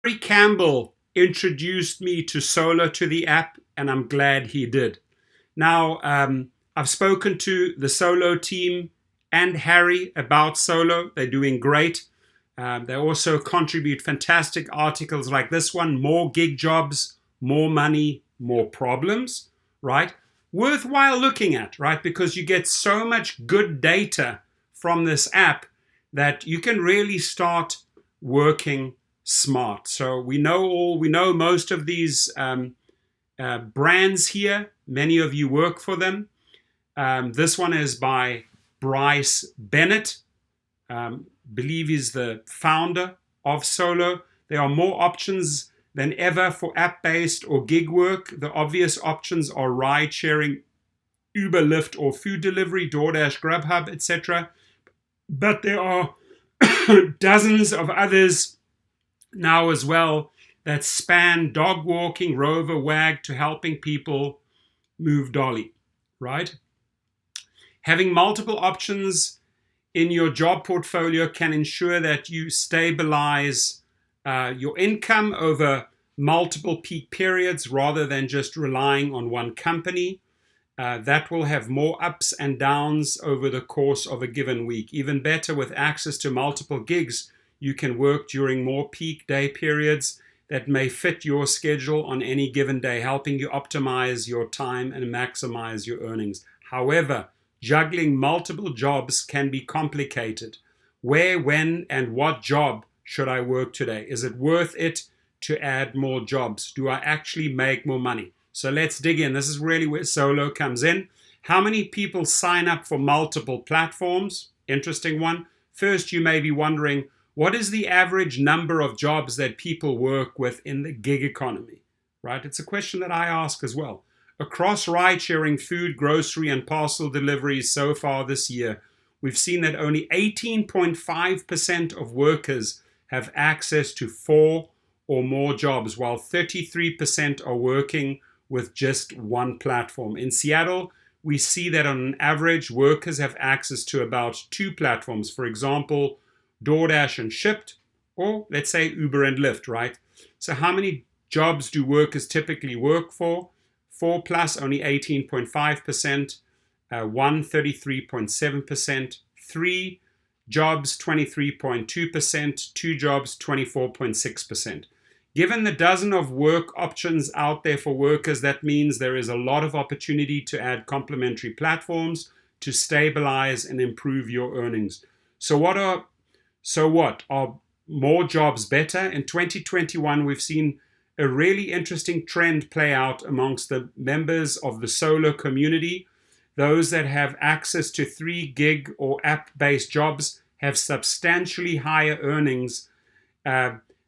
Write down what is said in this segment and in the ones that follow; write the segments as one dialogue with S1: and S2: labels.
S1: Harry Campbell introduced me to Solo, to the app, and I'm glad he did. Now, I've spoken to the Solo team and Harry about Solo. They're doing great. They also contribute fantastic articles like this one: more gig jobs, more money, more problems, right? Worthwhile looking at, right? Because you get so much good data from this app that you can really start working smart. So we know most of these brands here. Many of you work for them. This one is by Bryce Bennett. Believe he's the founder of Solo. There are more options than ever for app-based or gig work. The obvious options are ride sharing, Uber, Lyft, or food delivery, DoorDash, Grubhub, etc. But there are dozens of others now as well that span dog walking, Rover, Wag, to helping people move Dolly, right? Having multiple options in your job portfolio can ensure that you stabilize your income over multiple peak periods rather than just relying on one company. That will have more ups and downs over the course of a given week. Even better, with access to multiple gigs, you can work during more peak day periods that may fit your schedule on any given day, helping you optimize your time and maximize your earnings. However, juggling multiple jobs can be complicated. Where, when, and what job should I work today? Is it worth it to add more jobs? Do I actually make more money? So let's dig in. This is really where Solo comes in. How many people sign up for multiple platforms? Interesting one. First, you may be wondering, what is the average number of jobs that people work with in the gig economy? Right? It's a question that I ask as well. Across ride-sharing, food, grocery, and parcel deliveries so far this year, we've seen that only 18.5% of workers have access to 4 or more jobs, while 33% are working with just one platform. In Seattle, we see that on average, workers have access to about 2 platforms. For example, DoorDash and Shipt, or let's say Uber and Lyft, right? So how many jobs do workers typically work for? 4 plus, only 18.5%, 1, 33.7%, 3 jobs, 23.2%, 2 jobs, 24.6%. Given the dozen of work options out there for workers, that means there is a lot of opportunity to add complementary platforms to stabilize and improve your earnings. So what are more jobs better? In 2021, we've seen a really interesting trend play out amongst the members of the Solo community. Those that have access to 3 gig or app-based jobs have substantially higher earnings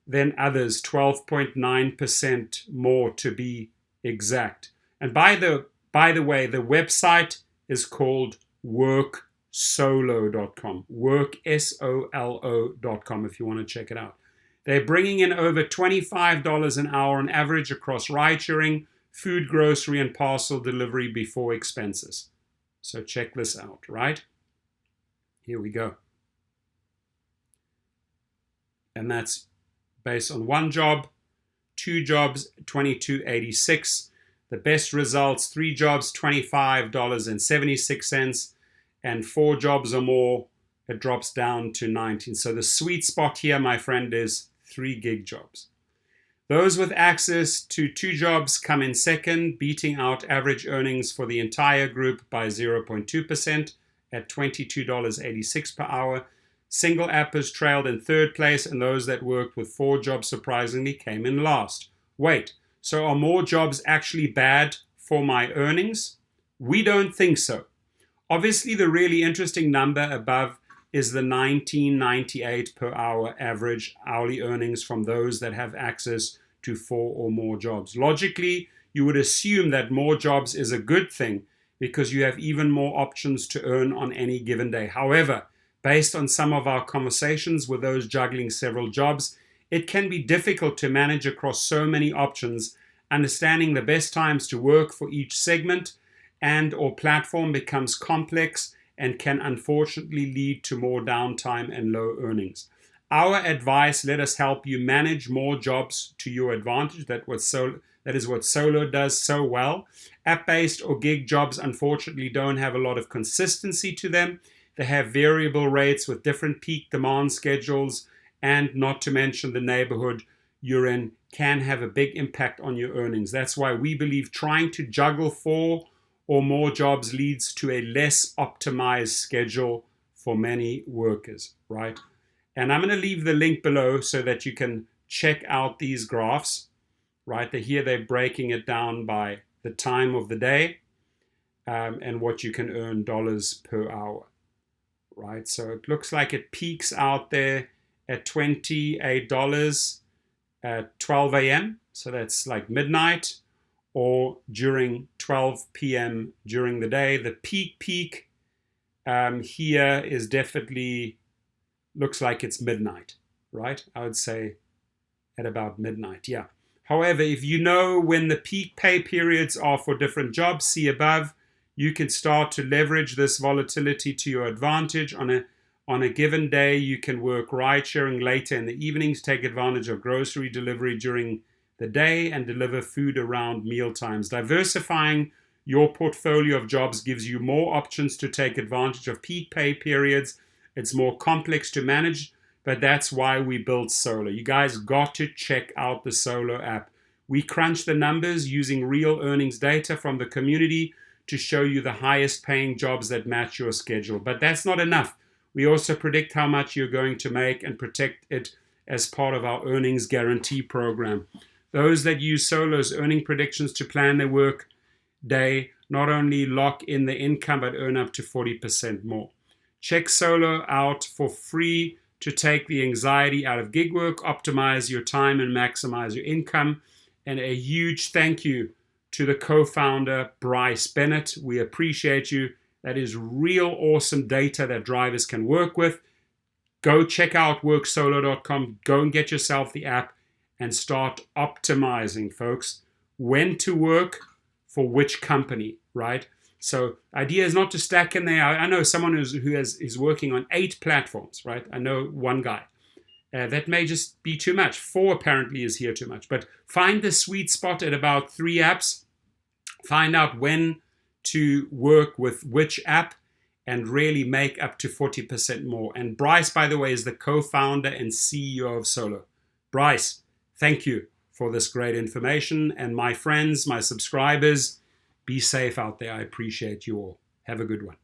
S1: than others, 12.9% more to be exact. And by the way, the website is called worksolo.com, worksolo.com if you want to check it out. They're bringing in over $25 an hour on average across ride-sharing, food, grocery, and parcel delivery before expenses. So check this out, right? Here we go. And that's based on 1 job, 2 jobs, $22.86. The best results, 3 jobs, $25.76, and 4 jobs or more, it drops down to 19. So the sweet spot here, my friend, is 3 gig jobs. Those with access to 2 jobs come in second, beating out average earnings for the entire group by 0.2% at $22.86 per hour. Single appers trailed in third place, and those that worked with 4 jobs surprisingly came in last. Wait, so are more jobs actually bad for my earnings? We don't think so. Obviously, the really interesting number above is the $19.98 per hour average hourly earnings from those that have access to 4 or more jobs. Logically, you would assume that more jobs is a good thing because you have even more options to earn on any given day. However, based on some of our conversations with those juggling several jobs, it can be difficult to manage across so many options. Understanding the best times to work for each segment and or platform becomes complex and can unfortunately lead to more downtime and low earnings. Our advice, let us help you manage more jobs to your advantage. That is what Solo does so well. App-based or gig jobs, unfortunately, don't have a lot of consistency to them. They have variable rates with different peak demand schedules, and not to mention the neighborhood you're in can have a big impact on your earnings. That's why we believe trying to juggle 4 or more jobs leads to a less optimized schedule for many workers, right? And I'm going to leave the link below so that you can check out these graphs, right? Here they're breaking it down by the time of the day and what you can earn dollars per hour, right? So it looks like it peaks out there at $28 at 12 a.m. So that's like midnight, or during 12 p.m. during the day. The peak here is definitely, looks like it's midnight, right? I would say at about midnight, yeah. However, if you know when the peak pay periods are for different jobs, see above, you can start to leverage this volatility to your advantage. On a given day, you can work ride sharing later in the evenings, take advantage of grocery delivery during the day, and deliver food around meal times. Diversifying your portfolio of jobs gives you more options to take advantage of peak pay periods. It's more complex to manage, but that's why we built Solo. You guys got to check out the Solo app. We crunch the numbers using real earnings data from the community to show you the highest paying jobs that match your schedule. But that's not enough. We also predict how much you're going to make and protect it as part of our earnings guarantee program. Those that use Solo's earning predictions to plan their work day not only lock in the income, but earn up to 40% more. Check Solo out for free to take the anxiety out of gig work, optimize your time, and maximize your income. And a huge thank you to the co-founder, Bryce Bennett. We appreciate you. That is real awesome data that drivers can work with. Go check out worksolo.com. Go and get yourself the app and start optimizing, folks. When to work for which company, right? So idea is not to stack in there. I know someone who is working on 8 platforms, right? I know one guy. That may just be too much. 4 apparently is here too much. But find the sweet spot at about 3 apps. Find out when to work with which app and really make up to 40% more. And Bryce, by the way, is the co-founder and CEO of Solo. Bryce, thank you for this great information. And my friends, my subscribers, be safe out there. I appreciate you all. Have a good one.